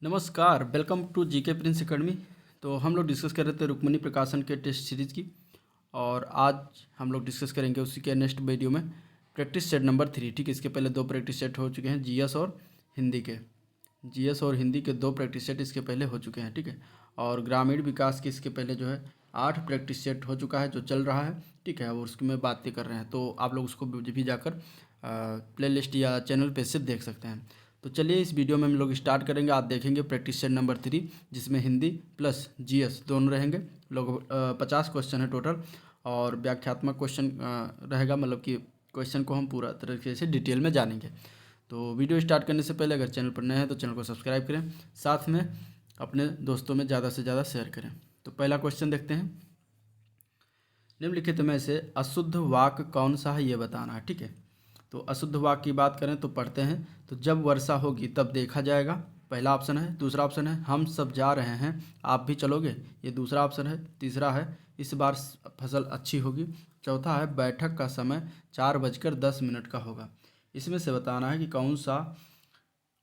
नमस्कार, welcome to GK Prince Academy. तो हम लोग डिस्कस कर रहे थे रुक्मिणी प्रकाशन के टेस्ट सीरीज़ की, और आज हम लोग डिस्कस करेंगे उसी के नेक्स्ट वीडियो में प्रैक्टिस सेट नंबर 3। ठीक है, इसके पहले 2 प्रैक्टिस सेट हो चुके हैं, जीएस और हिंदी के। जीएस और हिंदी के 2 प्रैक्टिस सेट इसके पहले हो चुके हैं। ठीक है, और ग्रामीण विकास के इसके पहले जो है 8 प्रैक्टिस सेट हो चुका है जो चल रहा है। ठीक है, और उसकी में बातें कर रहे हैं, तो आप लोग उसको भी जाकर प्लेलिस्ट या चैनल पे से देख सकते हैं। तो चलिए इस वीडियो में हम लोग स्टार्ट करेंगे। आप देखेंगे प्रैक्टिस सेट नंबर 3, जिसमें हिंदी प्लस जीएस दोनों रहेंगे। लोग 50 क्वेश्चन है टोटल, और व्याख्यात्मक क्वेश्चन रहेगा, मतलब कि क्वेश्चन को हम पूरा तरीके से डिटेल में जानेंगे। तो वीडियो स्टार्ट करने से पहले अगर चैनल पर नए हैं तो चैनल को सब्सक्राइब करें, साथ में अपने दोस्तों में ज़्यादा से ज़्यादा शेयर करें। तो पहला क्वेश्चन देखते हैं। निम्नलिखित में से अशुद्ध वाक्य कौन सा है ये बताना है। ठीक है, तो अशुद्ध वाक्य की बात करें तो पढ़ते हैं। तो जब वर्षा होगी तब देखा जाएगा, पहला ऑप्शन है। दूसरा ऑप्शन है हम सब जा रहे हैं आप भी चलोगे, ये दूसरा ऑप्शन है। तीसरा है इस बार फसल अच्छी होगी। चौथा है बैठक का समय 4:10 का होगा। इसमें से बताना है कि कौन सा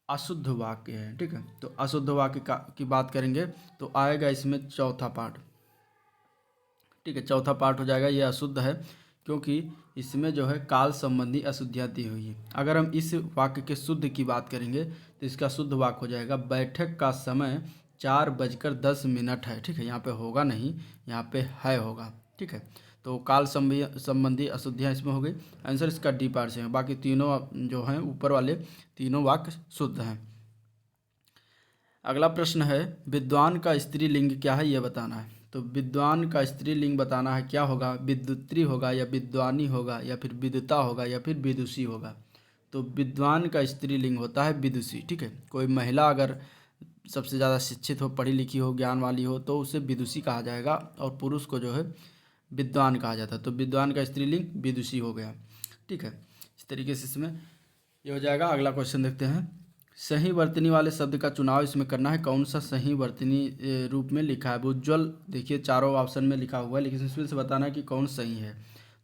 अशुद्ध वाक्य है। ठीक है, तो अशुद्ध वाक्य की बात करेंगे तो आएगा इसमें चौथा पार्ट। ठीक है, चौथा पार्ट हो जाएगा, ये अशुद्ध है क्योंकि इसमें जो है काल संबंधी अशुद्धियाँ दी हुई है। अगर हम इस वाक्य के शुद्ध की बात करेंगे तो इसका शुद्ध वाक्य हो जाएगा बैठक का समय 4:10 है। ठीक है, यहाँ पे होगा नहीं, यहाँ पे है होगा। ठीक है, तो काल संबंधी अशुद्धियाँ इसमें हो गई। आंसर इसका डी पार्ट से है। बाकी तीनों जो हैं ऊपर वाले तीनों वाक्य शुद्ध हैं। अगला प्रश्न है विद्वान का स्त्रीलिंग क्या है ये बताना है। तो विद्वान का स्त्रीलिंग बताना है, क्या होगा? विद्युत्री होगा या विद्वानी होगा या फिर विद्युता होगा या फिर विदुषी होगा। तो विद्वान का स्त्रीलिंग होता है विदुषी। ठीक है, कोई महिला अगर सबसे ज़्यादा शिक्षित हो, पढ़ी लिखी हो, ज्ञान वाली हो तो उसे विदुषी कहा जाएगा, और पुरुष को जो है विद्वान कहा जाता है। तो विद्वान का स्त्रीलिंग विदुषी हो गया। ठीक है, इस तरीके से इसमें ये हो जाएगा। अगला क्वेश्चन देखते हैं। सही वर्तनी वाले शब्द का चुनाव इसमें करना है। कौन सा सही वर्तनी रूप में लिखा है? उज्ज्वल, देखिए चारों ऑप्शन में लिखा हुआ है, लेकिन इसमें से बताना है कि कौन सही है।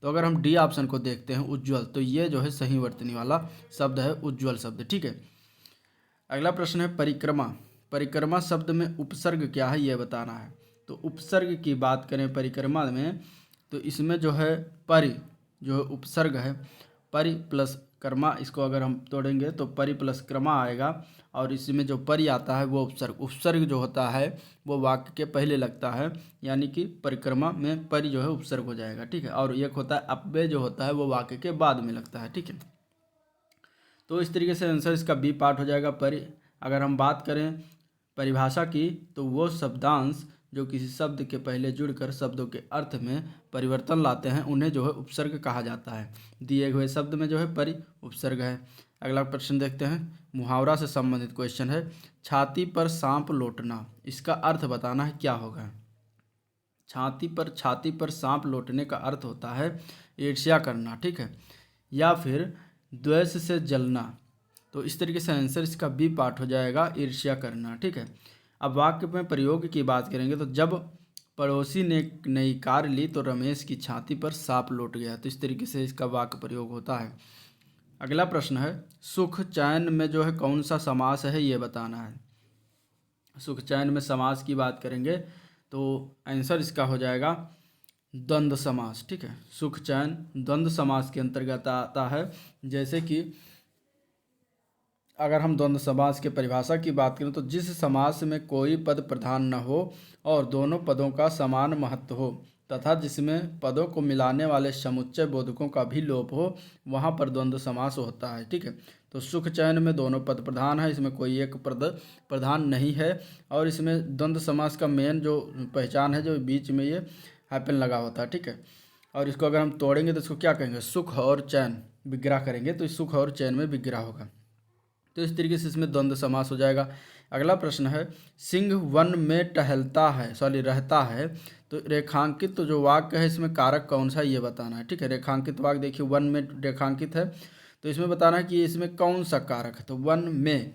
तो अगर हम डी ऑप्शन को देखते हैं उज्ज्वल, तो ये जो है सही वर्तनी वाला शब्द है, उज्ज्वल शब्द। ठीक है, अगला प्रश्न है परिक्रमा। परिक्रमा शब्द में उपसर्ग क्या है ये बताना है। तो उपसर्ग की बात करें परिक्रमा में तो इसमें जो है परि जो है उपसर्ग है, परि प्लस कर्मा, इसको अगर हम तोड़ेंगे तो परि प्लस क्रमा आएगा, और इसमें जो परि आता है वो उपसर्ग। उपसर्ग जो होता है वो वाक्य के पहले लगता है, यानी कि परिक्रमा में परि जो है उपसर्ग हो जाएगा। ठीक है, और एक होता है अव्यय जो होता है वो वाक्य के बाद में लगता है। ठीक है, तो इस तरीके से आंसर इसका बी पार्ट हो जाएगा। अगर हम बात करें परिभाषा की तो वो शब्दांश जो किसी शब्द के पहले जुड़कर शब्दों के अर्थ में परिवर्तन लाते हैं उन्हें जो है उपसर्ग कहा जाता है। दिए हुए शब्द में जो है परि उपसर्ग है। अगला प्रश्न देखते हैं, मुहावरा से संबंधित क्वेश्चन है। छाती पर सांप लौटना, इसका अर्थ बताना है क्या होगा। छाती पर सांप लौटने का अर्थ होता है ईर्ष्या करना। ठीक है, या फिर द्वेष से जलना। तो इस तरीके से आंसर इसका बी पार्ट हो जाएगा, ईर्ष्या करना। ठीक है, अब वाक्य में प्रयोग की बात करेंगे तो जब पड़ोसी ने नई कार ली तो रमेश की छाती पर सांप लौट गया। तो इस तरीके से इसका वाक्य प्रयोग होता है। अगला प्रश्न है सुख चैन में जो है कौन सा समास है ये बताना है। सुख चैन में समास की बात करेंगे तो आंसर इसका हो जाएगा द्वंद्व समास। ठीक है, सुख चैन द्वंद्व समास के अंतर्गत आता है। जैसे कि अगर हम द्वंद्व समास के परिभाषा की बात करें तो जिस समास में कोई पद प्रधान न हो और दोनों पदों का समान महत्व हो तथा जिसमें पदों को मिलाने वाले समुच्चय बोधकों का भी लोप हो, वहाँ पर द्वंद्व समास होता है। ठीक है, तो सुख चयन में दोनों पद प्रधान है, इसमें कोई एक पद प्रधान नहीं है, और इसमें द्वंद्व समास का मेन जो पहचान है जो बीच में ये हाइफन लगा होता है। ठीक है, और इसको अगर हम तोड़ेंगे तो इसको क्या कहेंगे, सुख और चैन विग्रह करेंगे तो इस सुख और चैन में विग्रह होगा। तो इस तरीके से इसमें द्वंद्व समास हो जाएगा। अगला प्रश्न है सिंह वन में टहलता है रहता है, तो रेखांकित तो जो वाक्य है इसमें कारक कौन सा ये बताना है। ठीक है, रेखांकित वाक्य देखिए वन में रेखांकित है, तो इसमें बताना है कि इसमें कौन सा कारक है। तो वन में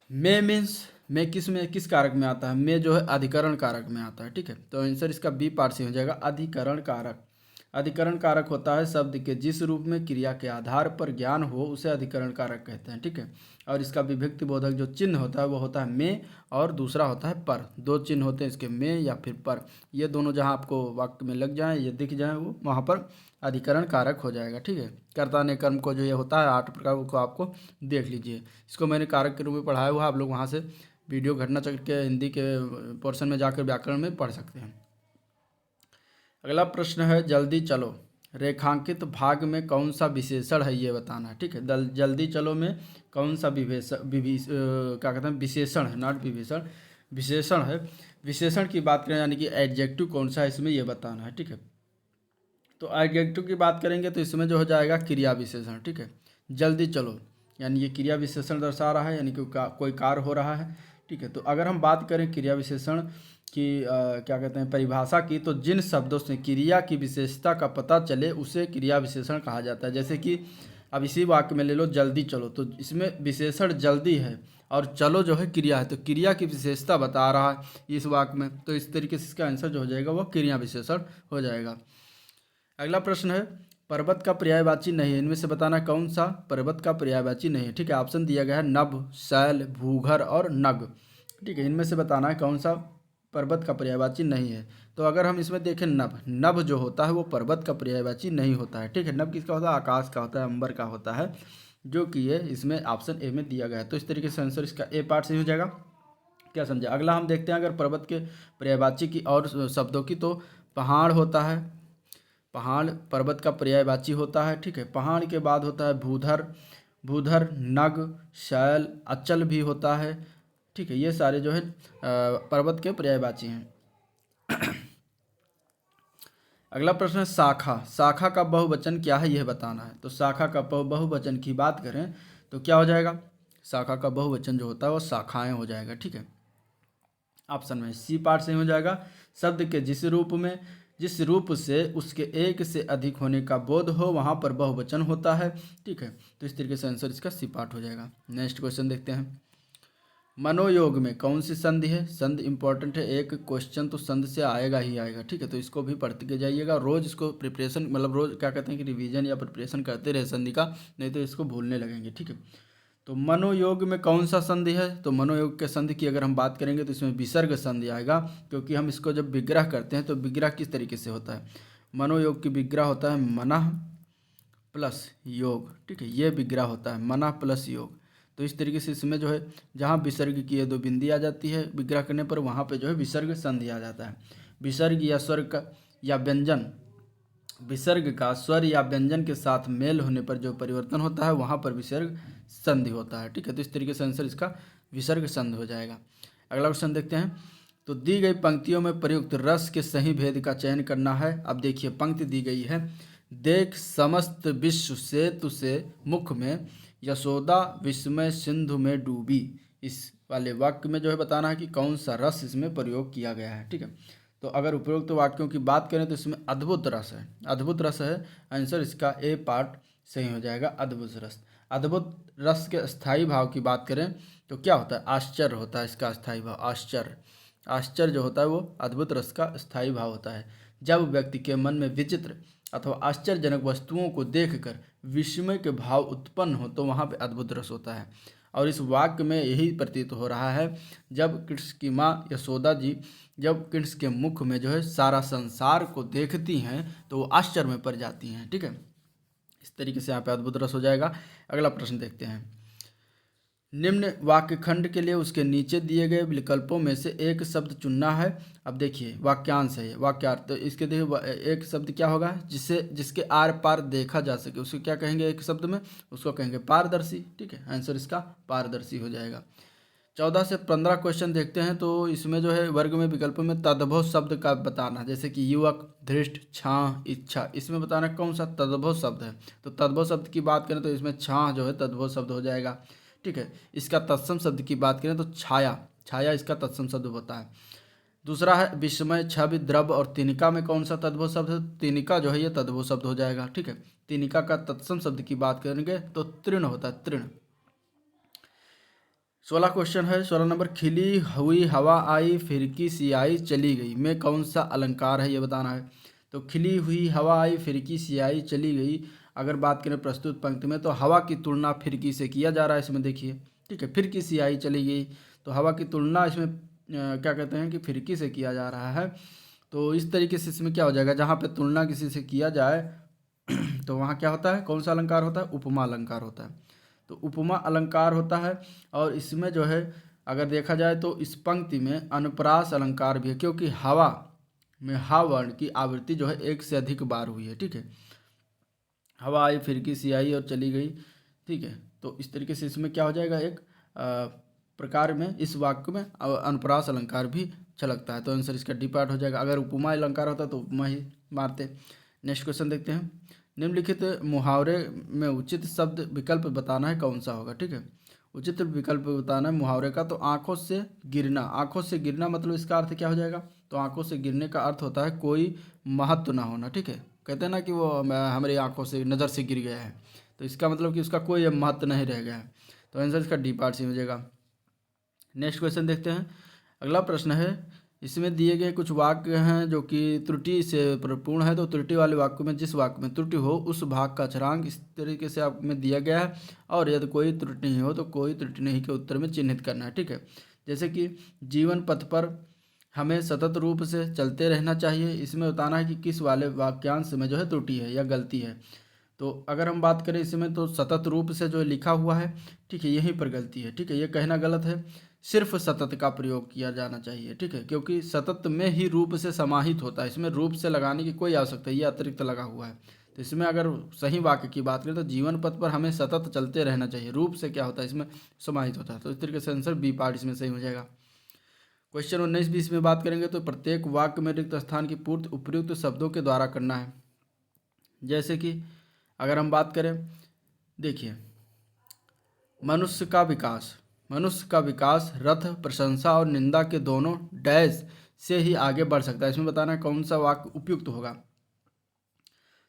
मीन्स में किस कारक में आता है, में जो है अधिकरण कारक में आता है। ठीक है, तो आंसर इसका बी पार्ट से हो जाएगा, अधिकरण कारक। अधिकरण कारक होता है शब्द के जिस रूप में क्रिया के आधार पर ज्ञान हो उसे अधिकरण कारक कहते हैं, ठीक है। और इसका विभक्ति बोधक जो चिन्ह होता है वो होता है में और दूसरा होता है पर। दो चिन्ह होते हैं इसके, में या फिर पर। ये दोनों जहाँ आपको वाक्य में लग जाएं, ये दिख जाएं, वो वहाँ पर अधिकरण कारक हो जाएगा, ठीक है। कर्ता ने कर्म को जो ये होता है 8 प्रकार को आपको देख लीजिए। इसको मैंने कारक के रूप में पढ़ाया हुआ, आप लोग वहाँ से वीडियो घटना चक्र के हिंदी के पोर्शन में जाकर व्याकरण में पढ़ सकते हैं। अगला प्रश्न है जल्दी चलो, रेखांकित भाग में कौन सा विशेषण है ये बताना है, ठीक है। जल्दी चलो में कौन सा क्या कहते हैं विशेषण है, नॉट विभीषण, विशेषण है। विशेषण की बात करें यानी कि एडजेक्टिव कौन सा है इसमें ये बताना है, ठीक है। तो एडजेक्टिव की बात करेंगे तो इसमें जो हो जाएगा क्रिया विशेषण, ठीक है। जल्दी चलो यानी ये क्रिया विशेषण दर्शा रहा है, यानी कि कोई कार्य हो रहा है, ठीक है। तो अगर हम बात करें क्रिया विशेषण की क्या कहते हैं परिभाषा की, तो जिन शब्दों से क्रिया की विशेषता का पता चले उसे क्रिया विशेषण कहा जाता है। जैसे कि अब इसी वाक्य में ले लो जल्दी चलो, तो इसमें विशेषण जल्दी है और चलो जो है क्रिया है, तो क्रिया की विशेषता बता रहा है इस वाक्य में, तो इस तरीके से इसका आंसर जो हो जाएगा वो क्रिया विशेषण हो जाएगा। अगला प्रश्न है पर्वत का पर्यायवाची नहीं है, इनमें से बताना कौन सा पर्वत का पर्यायवाची नहीं है, ठीक है। ऑप्शन दिया गया है नभ, शैल, भूघर और नग, ठीक है। इनमें से बताना है कौन सा पर्वत का पर्यायवाची नहीं है। तो अगर हम इसमें देखें नभ, नभ जो होता है वो पर्वत का पर्यायवाची नहीं होता है, ठीक है। नभ किसका होता है, आकाश का होता है, अंबर का होता है, जो कि ये इसमें ऑप्शन ए में दिया गया है। तो इस तरीके से आंसर इसका ए पार्ट सही हो जाएगा। क्या समझे। अगला हम देखते हैं अगर पर्वत के पर्यायवाची की और शब्दों की, तो पहाड़ होता है, पहाड़ पर्वत का पर्यायवाची होता है, ठीक है। पहाड़ के बाद होता है भूधर, भूधर, नग, शैल, अचल भी होता है, ठीक है। ये सारे जो है पर्वत के पर्यायवाची हैं। अगला प्रश्न है शाखा, शाखा का बहुवचन क्या है यह बताना है। तो शाखा का बहुवचन की बात करें तो क्या हो जाएगा, शाखा का बहुवचन जो होता है वो शाखाएं हो जाएगा, ठीक है। ऑप्शन में सी पार्ट से हो जाएगा। शब्द के जिस रूप से उसके एक से अधिक होने का बोध हो वहाँ पर बहुवचन होता है, ठीक है। तो इस तरीके से आंसर इसका सी पार्ट हो जाएगा। नेक्स्ट क्वेश्चन देखते हैं, मनोयोग में कौन सी संधि है। संधि इंपॉर्टेंट है, एक क्वेश्चन तो संधि से आएगा ही आएगा, ठीक है। तो इसको भी पढ़ते के जाइएगा, रोज इसको प्रिपरेशन मतलब रोज क्या कहते हैं कि रिवीजन या प्रिपरेशन करते रहे संधि का, नहीं तो इसको भूलने लगेंगे, ठीक है। तो मनोयोग में कौन सा संधि है, तो मनोयोग के संधि की अगर हम बात करेंगे तो इसमें विसर्ग संधि आएगा, क्योंकि हम इसको जब विग्रह करते हैं तो विग्रह किस तरीके से होता है, मनोयोग की विग्रह होता है मनः प्लस योग, ठीक है। ये विग्रह होता है मनः प्लस योग। तो इस तरीके से इसमें जो है जहाँ विसर्ग की 2 बिंदी आ जाती है विग्रह करने पर, वहाँ पे जो है विसर्ग संधि आ जाता है। विसर्ग या स्वर का या व्यंजन, विसर्ग का स्वर या व्यंजन के साथ मेल होने पर जो परिवर्तन होता है वहाँ पर विसर्ग संधि होता है, ठीक है। तो इस तरीके से आंसर इसका विसर्ग संधि हो जाएगा। अगला क्वेश्चन देखते हैं, तो दी गई पंक्तियों में प्रयुक्त रस के सही भेद का चयन करना है। अब देखिए पंक्ति दी गई है, देख समस्त विश्व सेतु से मुख में यशोदा विस्मय सिंधु में डूबी। इस वाले वाक्य में जो है बताना है कि कौन सा रस इसमें प्रयोग किया गया है, ठीक है। तो अगर उपरोक्त वाक्यों की बात करें तो इसमें अद्भुत रस है, अद्भुत रस है, आंसर इसका ए पार्ट सही हो जाएगा, अद्भुत रस। अद्भुत रस के स्थायी भाव की बात करें तो क्या होता है, आश्चर्य होता है इसका स्थायी भाव, आश्चर्य। आश्चर्य जो होता है वो अद्भुत रस का स्थायी भाव होता है। जब व्यक्ति के मन में विचित्र अथवा आश्चर्यजनक वस्तुओं को देखकर विस्मय के भाव उत्पन्न हो तो वहाँ पे अद्भुत रस होता है। और इस वाक्य में यही प्रतीत हो रहा है, जब कृष्ण की माँ यशोदा जी जब कृष्ण के मुख में जो है सारा संसार को देखती हैं तो वो आश्चर्य में पड़ जाती हैं, ठीक है। इस तरीके से यहाँ पे अद्भुत रस हो जाएगा। अगला प्रश्न देखते हैं, निम्न वाक्य खंड के लिए उसके नीचे दिए गए विकल्पों में से एक शब्द चुनना है। अब देखिए वाक्यांश है, वाक्यार्थ। तो इसके देखिए एक शब्द क्या होगा, जिसके आर पार देखा जा सके, उसको क्या कहेंगे एक शब्द में, उसको कहेंगे पारदर्शी, ठीक है। आंसर इसका पारदर्शी हो जाएगा। 14 से 15 क्वेश्चन देखते हैं, तो इसमें जो है वर्ग में विकल्पों में तद्भव शब्द का बताना, जैसे कि युवक, धृष्ट, छाह, इच्छा, इसमें बताना कौन सा तद्भव शब्द है। तो तद्भव शब्द की बात करें तो इसमें छाह जो है तद्भव शब्द हो जाएगा, ठीक है। इसका तत्सम शब्द की बात करें तो छाया, छाया इसका तत्सम शब्द होता है। दूसरा है विस्मय, छवि, द्रव और तिनिका में कौन सा तद्भव शब्द है, तिनिका जो है ये तद्भव शब्द हो जाएगा, ठीक है। तिनिका का तत्सम शब्द की बात करेंगे तो तृण होता है, तृण। 16 क्वेश्चन है, 16 नंबर, खिली हुई हवा आई फिरकी सी आई चली गई में कौन सा अलंकार है ये बताना है। तो खिली हुई हवा आई, फिरकी सी आई, चली गई। अगर बात करें प्रस्तुत पंक्ति में तो हवा की तुलना फिरकी से किया जा रहा है इसमें, देखिए, ठीक है। फिरकी सी आई, चली गई, तो हवा की तुलना इसमें क्या कहते हैं कि फिरकी से किया जा रहा है। तो इस तरीके से इसमें क्या हो जाएगा, जहाँ पे तुलना किसी से किया जाए तो वहाँ क्या होता है, कौन सा अलंकार होता है, उपमा अलंकार होता है। तो उपमा अलंकार होता है। और इसमें जो है अगर देखा जाए तो इस पंक्ति में अनुप्रास अलंकार भी है, क्योंकि हवा में हा वर्ण की आवृत्ति जो है एक से अधिक बार हुई है, ठीक है। हवा आई, फिरकी सी आई और चली गई, ठीक है। तो इस तरीके से इसमें क्या हो जाएगा, एक प्रकार में इस वाक्य में अनुप्रास अलंकार भी छलकता है। तो आंसर इसका डी पार्ट हो जाएगा। अगर उपमा अलंकार होता तो उपमा ही मारते। नेक्स्ट क्वेश्चन देखते हैं। निम्नलिखित मुहावरे में उचित शब्द विकल्प बताना है, कौन सा होगा, ठीक है। उचित विकल्प बताना है मुहावरे का। तो आंखों से गिरना, आंखों से गिरना मतलब इसका अर्थ क्या हो जाएगा, तो आंखों से गिरने का अर्थ होता है कोई महत्व ना होना, ठीक है। कहते हैं ना कि वो हमारी आंखों से, नज़र से गिर गया है, तो इसका मतलब कि उसका कोई महत्व नहीं रह गया है। तो आंसर इसका डी पार्ट सी हो जाएगा। नेक्स्ट क्वेश्चन देखते हैं। अगला प्रश्न है, इसमें दिए गए कुछ वाक्य हैं जो कि त्रुटि से परिपूर्ण है। तो त्रुटि वाले वाक्य में जिस वाक्य में त्रुटि हो उस भाग का अक्षरांक इस तरीके से आप में दिया गया है, और यदि कोई त्रुटि नहीं हो तो कोई त्रुटि नहीं के उत्तर में चिन्हित करना है, ठीक है। जैसे कि जीवन पथ पर हमें सतत रूप से चलते रहना चाहिए, इसमें बताना है कि किस वाले वाक्यांश में जो है त्रुटि है या गलती है। तो अगर हम बात करें इसमें तो सतत रूप से जो लिखा हुआ है, ठीक है, यहीं पर गलती है, ठीक है, ये कहना गलत है। सिर्फ सतत का प्रयोग किया जाना चाहिए, ठीक है, क्योंकि सतत में ही रूप से समाहित होता है, इसमें रूप से लगाने की कोई आवश्यकता, ये अतिरिक्त लगा हुआ है। तो इसमें अगर सही वाक्य की बात करें तो जीवन पथ पर हमें सतत चलते रहना चाहिए, रूप से क्या होता है इसमें समाहित होता है। तो इस तरीके से आंसर बी पार्ट इसमें सही हो जाएगा। क्वेश्चन 19-20 में बात करेंगे तो प्रत्येक वाक्य में रिक्त स्थान की पूर्ति उपयुक्त शब्दों के द्वारा करना है। जैसे कि अगर हम बात करें, देखिए, मनुष्य का विकास, मनुष्य का विकास रथ, प्रशंसा और निंदा के दोनों डैश से ही आगे बढ़ सकता है। इसमें बताना है कौन सा वाक्य उपयुक्त होगा।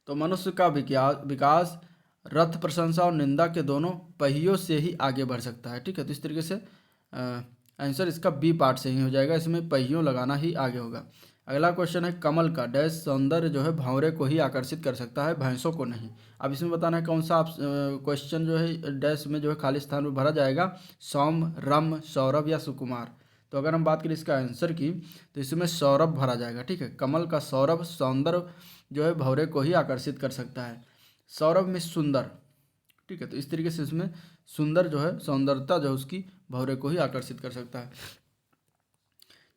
तो मनुष्य का विकास रथ, प्रशंसा और निंदा के दोनों पहियों से ही आगे बढ़ सकता है, ठीक है। तो इस तरीके से आंसर इसका बी पार्ट से ही हो जाएगा, इसमें पहियों लगाना ही आगे होगा। अगला क्वेश्चन है, कमल का डैश सौंदर्य जो है भंवरे को ही आकर्षित कर सकता है, भैंसों को नहीं। अब इसमें बताना है कौन सा आप क्वेश्चन जो है डैश में जो है खाली स्थान में भरा जाएगा, सौम, रम, सौरभ या सुकुमार। तो अगर हम बात करें इसका आंसर की तो इसमें सौरभ भरा जाएगा, ठीक है। कमल का सौरभ सौंदर्य जो है भंवरे को ही आकर्षित कर सकता है, सौरभ में सुंदर, ठीक है। तो इस तरीके से इसमें सुंदर जो है सौंदर्यता जो है उसकी भंवरे को ही आकर्षित कर सकता है।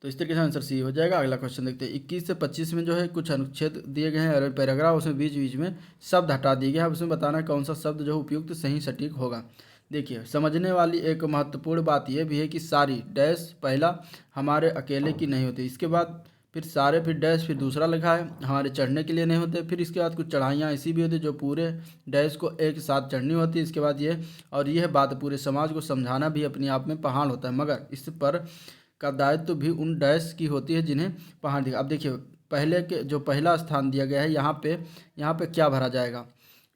तो इस तरीके से आंसर सी हो जाएगा। अगला क्वेश्चन देखते हैं। 21 से 25 में जो है कुछ अनुच्छेद दिए गए हैं पैराग्राफ, उसमें बीच बीच में शब्द हटा दिए गए हैं। अब उसमें बताना है कौन सा शब्द जो है उपयुक्त सही सटीक होगा। देखिए, समझने वाली एक महत्वपूर्ण बात यह भी है कि सारी डैश पहला हमारे अकेले की नहीं होती, इसके बाद फिर सारे, फिर डैश, फिर दूसरा लिखा है हमारे चढ़ने के लिए नहीं होते, फिर इसके बाद कुछ चढ़ाइयाँ ऐसी भी होती जो पूरे डैश को एक साथ चढ़नी होती है। इसके बाद ये, और यह बात पूरे समाज को समझाना भी अपने आप में पहाड़ होता है, मगर इस पर का दायित्व भी उन डैश की होती है जिन्हें पहाड़ दिखा। अब देखिए, पहले के जो पहला स्थान दिया गया है यहाँ पे क्या भरा जाएगा,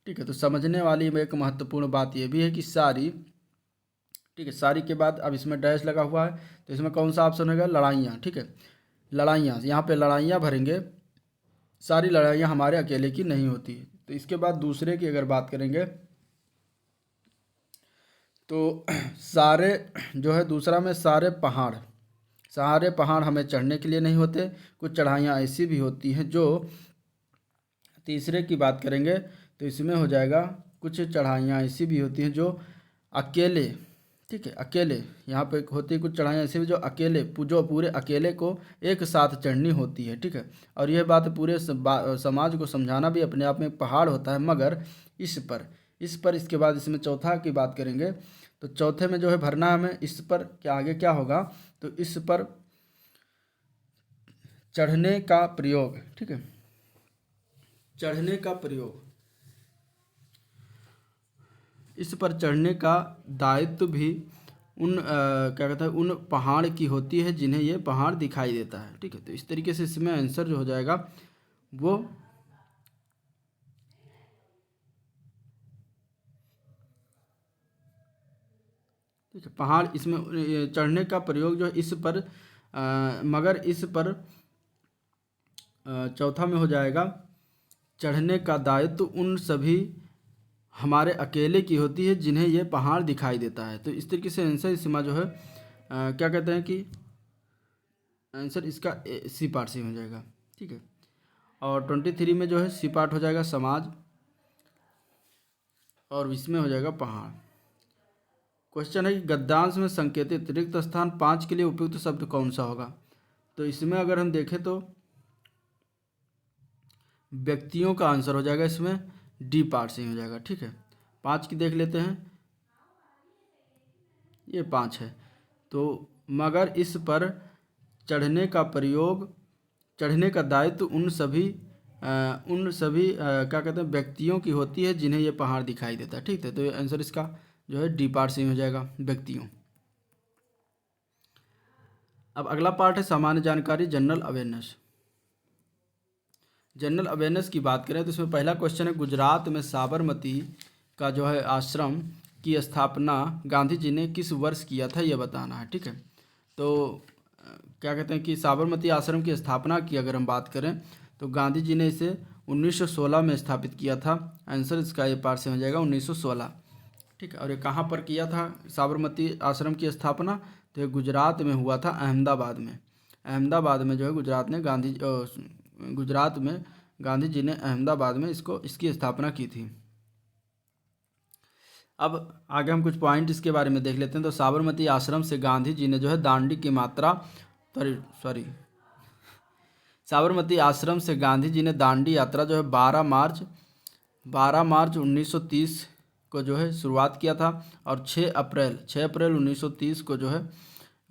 ठीक है। तो समझने वाली में एक महत्वपूर्ण बात यह भी है कि सारी, ठीक है, सारी के बाद अब इसमें डैश लगा हुआ है, तो इसमें कौन सा ऑप्शन होगा, लड़ाइयाँ, ठीक है। लड़ाइयाँ, यहाँ पे लड़ाइयाँ भरेंगे, सारी लड़ाइयाँ हमारे अकेले की नहीं होती। तो इसके बाद दूसरे की अगर बात करेंगे तो सारे जो है दूसरा में सारे पहाड़ हमें चढ़ने के लिए नहीं होते, कुछ चढ़ाइयाँ ऐसी भी होती हैं जो, तीसरे की बात करेंगे तो इसमें हो जाएगा कुछ चढ़ाइयाँ ऐसी भी होती हैं जो अकेले, ठीक है, अकेले यहाँ पे होती है, कुछ चढ़ाइयाँ ऐसी भी जो अकेले, जो पूरे अकेले को एक साथ चढ़नी होती है, ठीक है। और यह बात पूरे समाज को समझाना भी अपने आप में पहाड़ होता है, मगर इस पर इसके बाद इसमें चौथा की बात करेंगे तो चौथे में जो है भरना हमें इस पर क्या आगे क्या होगा, तो इस पर चढ़ने का प्रयोग, ठीक है, चढ़ने का प्रयोग, इस पर चढ़ने का दायित्व भी उन क्या कहता है उन पहाड़ की होती है जिन्हें ये पहाड़ दिखाई देता है, ठीक है। तो इस तरीके से इसमें आंसर जो हो जाएगा वो ठीक है, पहाड़, इसमें चढ़ने का प्रयोग जो इस पर मगर इस पर चौथा में हो जाएगा चढ़ने का दायित्व उन सभी हमारे अकेले की होती है जिन्हें ये पहाड़ दिखाई देता है। तो इस तरीके से आंसर इसमें जो है क्या कहते हैं कि आंसर इसका सी पार्ट से हो जाएगा, ठीक है। और 23 में जो है सी पार्ट हो जाएगा समाज, और इसमें हो जाएगा पहाड़। क्वेश्चन है कि गद्यांश में संकेतित रिक्त स्थान 5 के लिए उपयुक्त शब्द कौन सा होगा। तो इसमें अगर हम देखें तो व्यक्तियों का आंसर हो जाएगा, इसमें डी पार्ट से ही हो जाएगा, ठीक है। 5 की देख लेते हैं, ये 5 है। तो मगर इस पर चढ़ने का दायित्व उन सभी क्या कहते हैं व्यक्तियों की होती है जिन्हें ये पहाड़ दिखाई देता है, ठीक है। तो ये आंसर इसका जो है डी पार्ट से ही हो जाएगा, व्यक्तियों। अब अगला पार्ट है सामान्य जानकारी, जनरल अवेयरनेस। जनरल अवेयरनेस की बात करें तो इसमें पहला क्वेश्चन है गुजरात में साबरमती का जो है आश्रम की स्थापना गांधी जी ने किस वर्ष किया था, यह बताना है, ठीक है। तो क्या कहते हैं कि साबरमती आश्रम की स्थापना की अगर हम बात करें तो गांधी जी ने इसे 1916 में स्थापित किया था। आंसर इसका ये पार्ट से हो जाएगा 1916, ठीक है। और ये कहाँ पर किया था साबरमती आश्रम की स्थापना, तो ये गुजरात में हुआ था, अहमदाबाद में। अहमदाबाद में जो है गुजरात में गांधी जी ने अहमदाबाद में इसकी स्थापना की थी। अब आगे हम कुछ पॉइंट इसके बारे में देख लेते हैं। तो साबरमती आश्रम से गांधी जी ने जो है साबरमती आश्रम से गांधी जी ने दांडी यात्रा जो है 12 मार्च 1930 को जो है शुरुआत किया था, और 6 अप्रैल 1930 को जो है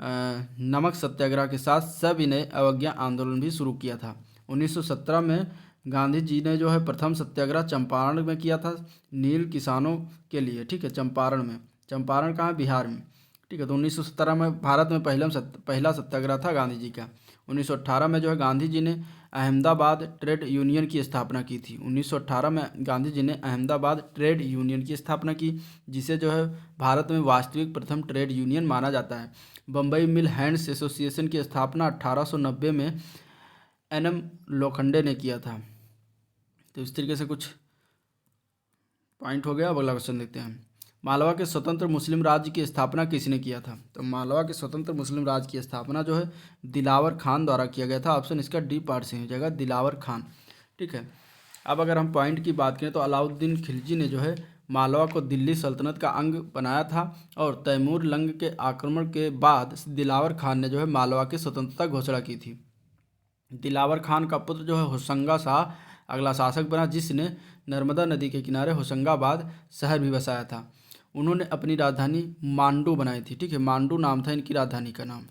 नमक सत्याग्रह के साथ सविनय अवज्ञा आंदोलन भी शुरू किया था। 1917 में गांधी जी ने जो है प्रथम सत्याग्रह चंपारण में किया था, नील किसानों के लिए, ठीक है। चंपारण कहाँ, बिहार में, ठीक है। तो 1917 में भारत में पहला सत्याग्रह था गांधी जी का। 1918 में जो है गांधी जी ने अहमदाबाद ट्रेड यूनियन की स्थापना की थी। 1918 में गांधी जी ने अहमदाबाद ट्रेड यूनियन की स्थापना की, जिसे जो है भारत में वास्तविक प्रथम ट्रेड यूनियन माना जाता है। बम्बई मिल हैंड्स एसोसिएशन की स्थापना 1890 में एनएम लोखंडे ने किया था। तो इस तरीके से कुछ पॉइंट हो गया। अब अगला क्वेश्चन देखते हैं, मालवा के स्वतंत्र मुस्लिम राज्य की स्थापना किसने किया था। तो मालवा के स्वतंत्र मुस्लिम राज्य की स्थापना जो है दिलावर खान द्वारा किया गया था। ऑप्शन इसका डी पार्ट से हो जाएगा, दिलावर खान, ठीक है। अब अगर हम पॉइंट की बात करें तो अलाउद्दीन खिलजी ने जो है मालवा को दिल्ली सल्तनत का अंग बनाया था, और तैमूर लंग के आक्रमण के बाद दिलावर खान ने जो है मालवा की स्वतंत्रता घोषणा की थी। दिलावर खान का पुत्र जो है होशंगा शाह अगला शासक बना, जिसने नर्मदा नदी के किनारे होशंगाबाद शहर भी बसाया था। उन्होंने अपनी राजधानी मांडू बनाई थी, ठीक है। मांडू नाम था इनकी राजधानी का नाम।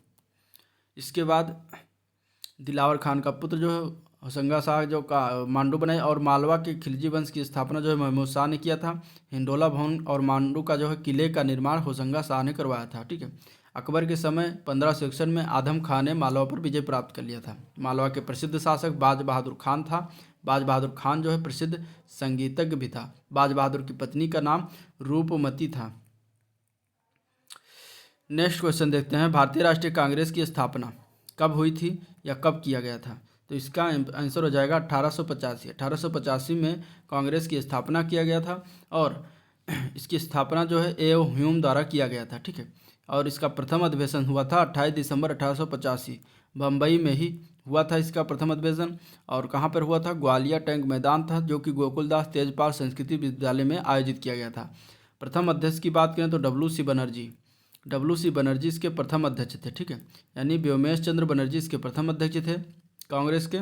इसके बाद दिलावर खान का पुत्र जो है होशंगा शाह जो का मांडू बनाई, और मालवा के खिलजी वंश की स्थापना जो है महमूद शाह ने किया था। हिंडोला भवन और मांडू का जो है किले का निर्माण होशंगा शाह ने करवाया था, ठीक है। अकबर के समय 1561 में आदम खां ने मालवा पर विजय प्राप्त कर लिया था। मालवा के प्रसिद्ध शासक बाज बहादुर खान था। बाज बहादुर खान जो है प्रसिद्ध संगीतज्ञ भी था। बाज बहादुर की पत्नी का नाम रूपमती था। नेक्स्ट क्वेश्चन देखते हैं, भारतीय राष्ट्रीय कांग्रेस की स्थापना कब हुई थी या कब किया गया था। तो इसका आंसर हो जाएगा 1885। 1885 में कांग्रेस की स्थापना किया गया था, और इसकी स्थापना जो है ए ह्यूम द्वारा किया गया था, ठीक है। और इसका प्रथम अधिवेशन हुआ था 28 दिसंबर 1885, बम्बई में ही हुआ था इसका प्रथम अधिवेशन। और कहाँ पर हुआ था, ग्वालियर टैंक मैदान था, जो कि गोकुलदास तेजपाल संस्कृति विद्यालय में आयोजित किया गया था। प्रथम अध्यक्ष की बात करें तो डब्ल्यू.सी. बनर्जी इसके प्रथम अध्यक्ष थे, ठीक है। यानी व्योमेश चंद्र बनर्जी इसके प्रथम अध्यक्ष थे कांग्रेस के।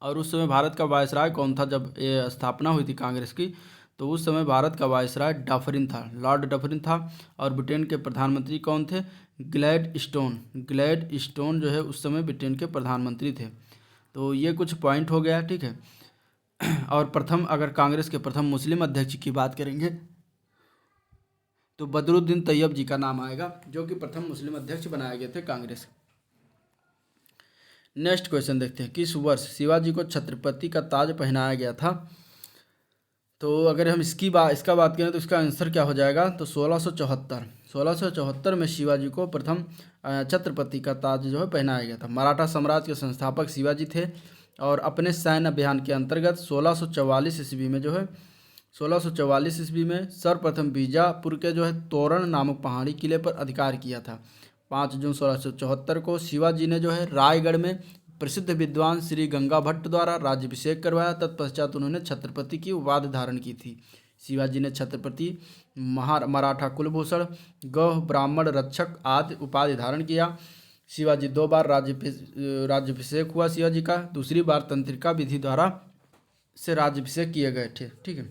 और उस समय भारत का वायसराय कौन था जब ये स्थापना हुई थी कांग्रेस की, तो उस समय भारत का वायसराय डफरिन था, लॉर्ड डफरिन था। और ब्रिटेन के प्रधानमंत्री कौन थे, ग्लैडस्टोन जो है उस समय ब्रिटेन के प्रधानमंत्री थे। तो ये कुछ पॉइंट हो गया, ठीक है। और प्रथम अगर कांग्रेस के प्रथम मुस्लिम अध्यक्ष की बात करेंगे तो बदरुद्दीन तैयब जी का नाम आएगा, जो कि प्रथम मुस्लिम अध्यक्ष बनाए गए थे कांग्रेस। नेक्स्ट क्वेश्चन देखते हैं, किस वर्ष शिवाजी को छत्रपति का ताज पहनाया गया था। तो अगर हम इसका बात करें तो इसका आंसर क्या हो जाएगा, तो 1674 में शिवाजी को प्रथम छत्रपति का ताज जो है पहनाया गया था। मराठा साम्राज्य के संस्थापक शिवाजी थे, और अपने सैन्य अभियान के अंतर्गत 1644 ईस्वी में जो है 1644 ईस्वी में सर्वप्रथम बीजापुर के जो है तोरण नामक पहाड़ी किले पर अधिकार किया था। 5 जून 1674 को शिवाजी ने जो है रायगढ़ में प्रसिद्ध विद्वान श्री गंगा भट्ट द्वारा राज्याभिषेक करवाया। तत्पश्चात उन्होंने छत्रपति की उपाधि धारण की थी। शिवाजी ने छत्रपति, मराठा कुलभूषण, गौ ब्राह्मण रक्षक आदि उपाधि धारण किया। शिवाजी 2 बार राज्याभिषेक हुआ शिवाजी का। दूसरी बार तंत्रिका विधि द्वारा से राज्याभिषेक किए गए थे। ठीक है,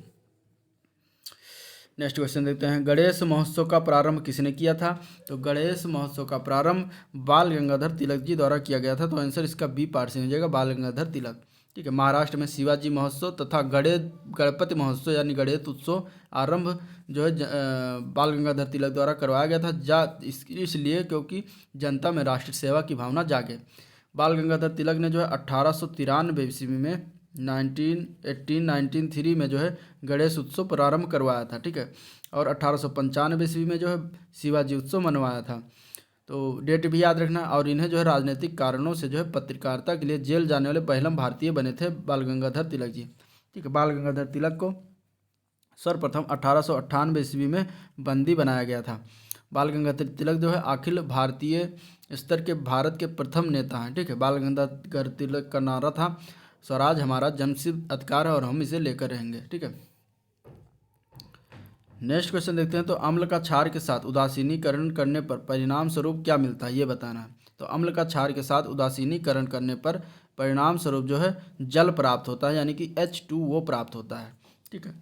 नेक्स्ट क्वेश्चन देखते हैं। गणेश महोत्सव का प्रारंभ किसने किया था? तो गणेश महोत्सव का प्रारंभ बाल गंगाधर तिलक जी द्वारा किया गया था। तो आंसर इसका बी पार्ट से हो जाएगा, बाल गंगाधर तिलक। ठीक है, महाराष्ट्र में शिवाजी महोत्सव तथा गणपति महोत्सव यानी गणेश उत्सव आरंभ जो है बाल गंगाधर तिलक द्वारा करवाया गया था। इसलिए क्योंकि जनता में राष्ट्र सेवा की भावना जागे। बाल गंगाधर तिलक ने जो है 1893 ईस्वी में 1903 में जो है गणेश उत्सव प्रारंभ करवाया था। ठीक है, और 1895 ईस्वी में जो है शिवाजी उत्सव मनवाया था। तो डेट भी याद रखना। और इन्हें जो है राजनीतिक कारणों से जो है पत्रकारिता के लिए जेल जाने वाले पहले भारतीय बने थे बाल गंगाधर तिलक जी। ठीक है, बाल गंगाधर तिलक को सर्वप्रथम 1898 ईस्वी में बंदी बनाया गया था। बाल गंगाधर तिलक जो है अखिल भारतीय स्तर के भारत के प्रथम नेता हैं। ठीक है, बाल गंगाधर तिलक का नारा था स्वराज हमारा जन्मसिद्ध अधिकार है और हम इसे लेकर रहेंगे। ठीक है, नेक्स्ट क्वेश्चन देखते हैं। तो अम्ल का क्षार के साथ उदासीनीकरण करने पर परिणाम स्वरूप क्या मिलता है, ये बताना है। तो अम्ल का क्षार के साथ उदासीनीकरण करने पर परिणाम स्वरूप जो है जल प्राप्त होता है, यानी कि H2O प्राप्त होता है। ठीक है,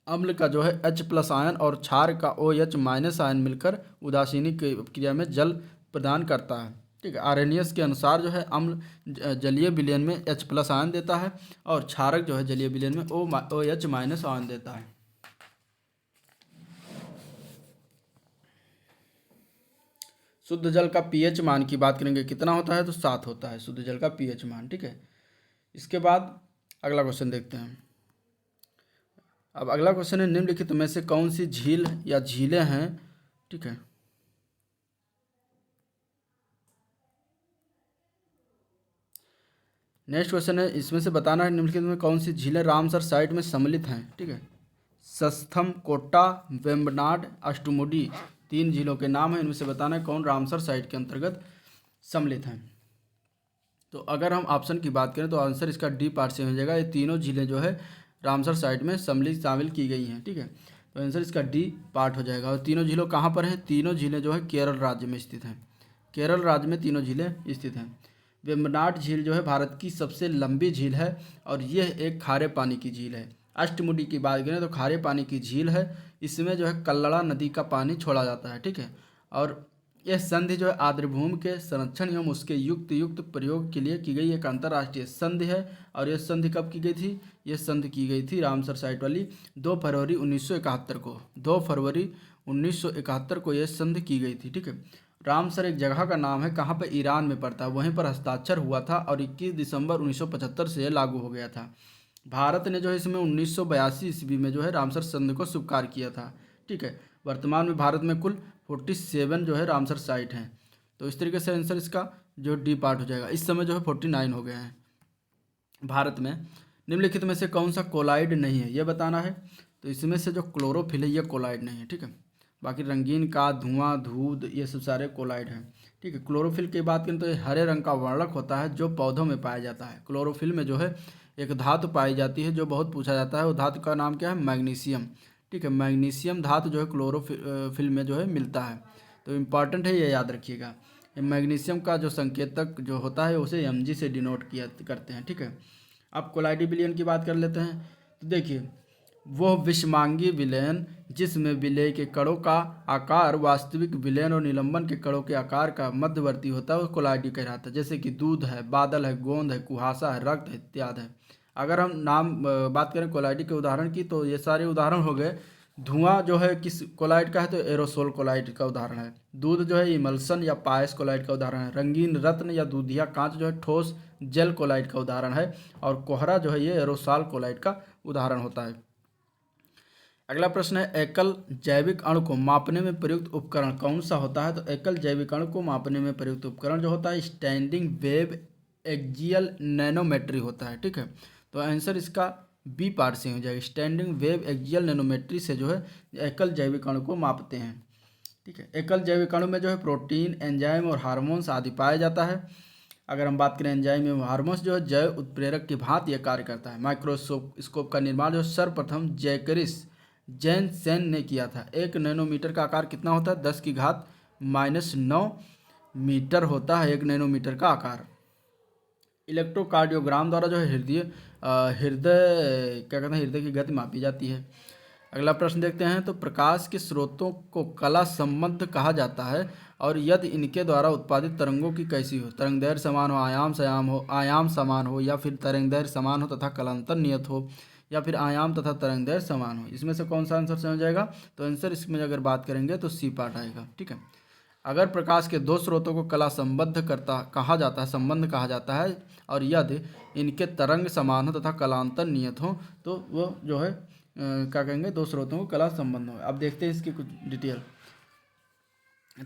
अम्ल का जो है H+ आयन और क्षार का OH- आयन मिलकर उदासीनी क्रिया में जल प्रदान करता है। ठीक है, आर्हेनियस के अनुसार जो है अम्ल जलीय विलयन में H+ आयन देता है और क्षारक जो है जलीय विलयन में OH- आयन देता है। शुद्ध जल का pH मान की बात करेंगे, कितना होता है? तो 7 होता है शुद्ध जल का pH मान। ठीक है, इसके बाद अगला क्वेश्चन देखते हैं। अब अगला क्वेश्चन है, निम्नलिखित में से कौन सी झील या झीलें हैं? ठीक है, नेक्स्ट क्वेश्चन है, इसमें से बताना है निम्नलिखित में कौन सी झीलें रामसर साइट में सम्मिलित हैं। ठीक है, सस्थम, कोट्टा, वेम्बनाड, अष्टमुडी 3 झीलों के नाम हैं। इनमें से बताना है कौन रामसर साइट के अंतर्गत सम्मिलित हैं। तो अगर हम ऑप्शन की बात करें तो आंसर इसका डी पार्ट से हो जाएगा। ये तीनों झीलें जो है रामसर साइट में शामिल की गई हैं। ठीक है, तो आंसर इसका डी पार्ट हो जाएगा। और तीनों झीलों कहाँ पर हैं? तीनों झीलें जो है केरल राज्य में स्थित हैं। केरल राज्य में तीनों झीलें स्थित हैं। वेम्बनाड झील जो है भारत की सबसे लंबी झील है और यह एक खारे पानी की झील है। अष्टमुडी की बात करें तो खारे पानी की झील है। इसमें जो है कल्लड़ा नदी का पानी छोड़ा जाता है। ठीक है, और यह संधि जो है आर्द्रभूमि के संरक्षण एवं उसके युक्त प्रयोग के लिए की गई एक अंतर्राष्ट्रीय संधि है। और यह संधि कब की गई थी? यह संधि की गई थी रामसर साइट वाली 2 फरवरी 1971 को। 2 फरवरी 1971 को यह संधि की गई थी। ठीक है, रामसर एक जगह का नाम है, कहाँ पर? ईरान में पड़ता है। वहीं पर हस्ताक्षर हुआ था और 21 दिसंबर 1975 से यह लागू हो गया था। भारत ने जो है इसमें 1982 ईस्वी में जो है रामसर संधि को स्वीकार किया था। ठीक है, वर्तमान में भारत में कुल 47 जो है रामसर साइट हैं। तो इस तरीके से आंसर इसका जो डी पार्ट हो जाएगा। इस समय जो है 49 हो गए हैं भारत में। निम्नलिखित में से कौन सा कोलाइड नहीं है, यह बताना है। तो इसमें से जो क्लोरोफिल है यह कोलाइड नहीं है। ठीक है, बाकी रंगीन का, धुआं, धूध, ये सब सारे कोलाइड हैं। ठीक है, क्लोरोफिल की बात करें तो ये हरे रंग का वर्णक होता है जो पौधों में पाया जाता है। क्लोरोफिल में जो है एक धातु पाई जाती है जो बहुत पूछा जाता है। वो धातु का नाम क्या है? मैग्नीशियम। ठीक है, मैग्नीशियम धातु जो है क्लोरोफिल में जो है मिलता है। तो इम्पॉर्टेंट है, ये याद रखिएगा। मैग्नीशियम का जो संकेतक जो होता है उसे Mg से डिनोट किया करते हैं। ठीक है, अब कोलाइडी विलयन की बात कर लेते हैं। तो देखिए, वह विषमांगी विलयन जिसमें विलेय के कणों का आकार वास्तविक विलयन और निलंबन के कणों के आकार का मध्यवर्ती होता है, वो कोलाइडी कहलाता है। जैसे कि दूध है, बादल है, गोंद है, कुहासा है, रक्त है, इत्यादि है। अगर हम बात करें कोलाइडी के उदाहरण की तो ये सारे उदाहरण हो गए। धुआं जो है किस कोलाइड का है? तो एरोसोल कोलाइड का उदाहरण है। दूध जो है इमल्सन या पायस कोलाइड का उदाहरण है। रंगीन रत्न या दूधिया कांच जो है ठोस जेल कोलाइड का उदाहरण है। और कोहरा जो है ये एरोसॉल कोलाइड का उदाहरण होता है। अगला प्रश्न है, एकल जैविक अणु को मापने में प्रयुक्त उपकरण कौन सा होता है? तो एकल जैविक अणु को मापने में प्रयुक्त उपकरण जो होता है स्टैंडिंग वेव एक्जियल नैनोमेट्री होता है, ठीक है। तो आंसर इसका बी पार्ट से हो जाएगा। स्टैंडिंग वेव एक्जियल नैनोमेट्री से जो है एकल जैविक अणु को मापते हैं, ठीक है। एकल जैविक अणु में जो है प्रोटीन, एंजाइम और हार्मोन्स आदि पाया जाता है। अगर हम बात करें एंजाइम एवं हार्मोन्स जो है जैव उत्प्रेरक की भांति यह कार्य करता है। माइक्रोस्कोप का निर्माण जो सर्वप्रथम जैकरिस जेनसेन ने किया था। 1 नैनोमीटर का आकार कितना होता है? 10⁻⁹ मीटर होता है 1 नैनोमीटर का आकार। इलेक्ट्रोकार्डियोग्राम द्वारा जो है हृदय क्या कहते हैं, हृदय की गति मापी जाती है। अगला प्रश्न देखते हैं। तो प्रकाश के स्रोतों को कला संबद्ध कहा जाता है और यदि इनके द्वारा उत्पादित तरंगों की कैसी हो? तरंगदैर्घ्य समान हो, आयाम समान हो, या फिर तरंगदैर्घ्य समान हो तथा कलांतर नियत हो, या फिर आयाम तथा तरंगदैर्घ्य समान हो। इसमें से कौन सा आंसर समझ जाएगा? तो आंसर इसमें अगर बात करेंगे तो सी पार्ट आएगा, ठीक है। अगर प्रकाश के दो स्रोतों को कला संबद्ध कहा जाता है और यदि इनके तरंग समान हो तथा कलांतर नियत हो तो वो जो है क्या कहेंगे, दो स्रोतों को कला संबंध हो। अब देखते हैं इसकी कुछ डिटेल।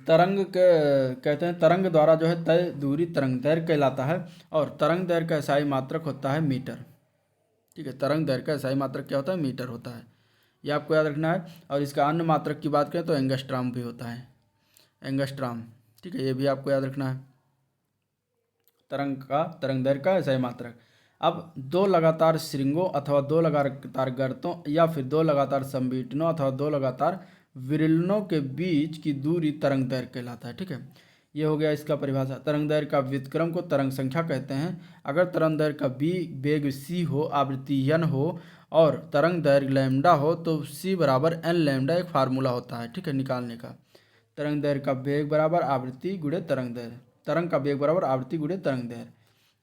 तरंग के कहते हैं तरंग द्वारा जो है तय दूरी तरंग दैर्घ्य कहलाता है और तरंग दैर्घ्य का इकाई मात्रक होता है मीटर, ठीक है। तरंग दैर्घ्य का इकाई मात्रक क्या होता है? मीटर होता है, ये आपको याद रखना है। और इसका अन्य मात्रक की बात करें तो एंगस्ट्राम भी होता है, एंगस्ट्राम, ठीक है, ये भी आपको याद रखना है। तरंग दैर्घ्य का इकाई मात्रक। अब दो लगातार श्रृंगों अथवा दो लगातार गर्तों या फिर दो लगातार संबीटनों अथवा दो लगातार विरलनों के बीच की दूरी तरंग दैर्घ्य कहलाता है, ठीक है। ये हो गया इसका परिभाषा। तरंग दैर्घ्य का व्युत्क्रम को तरंग संख्या कहते हैं। अगर तरंग दैर्घ्य का वेग c हो, आवृत्ति n हो और तरंग दैर्घ्य लैम्डा हो तो c बराबर n लैम्डा एक फार्मूला होता है, ठीक है, निकालने का। तरंग दैर्घ्य का वेग बराबर आवृत्ति गुणे तरंग दैर्घ्य, तरंग का वेग बराबर आवृत्ति गुणे तरंग दैर्घ्य।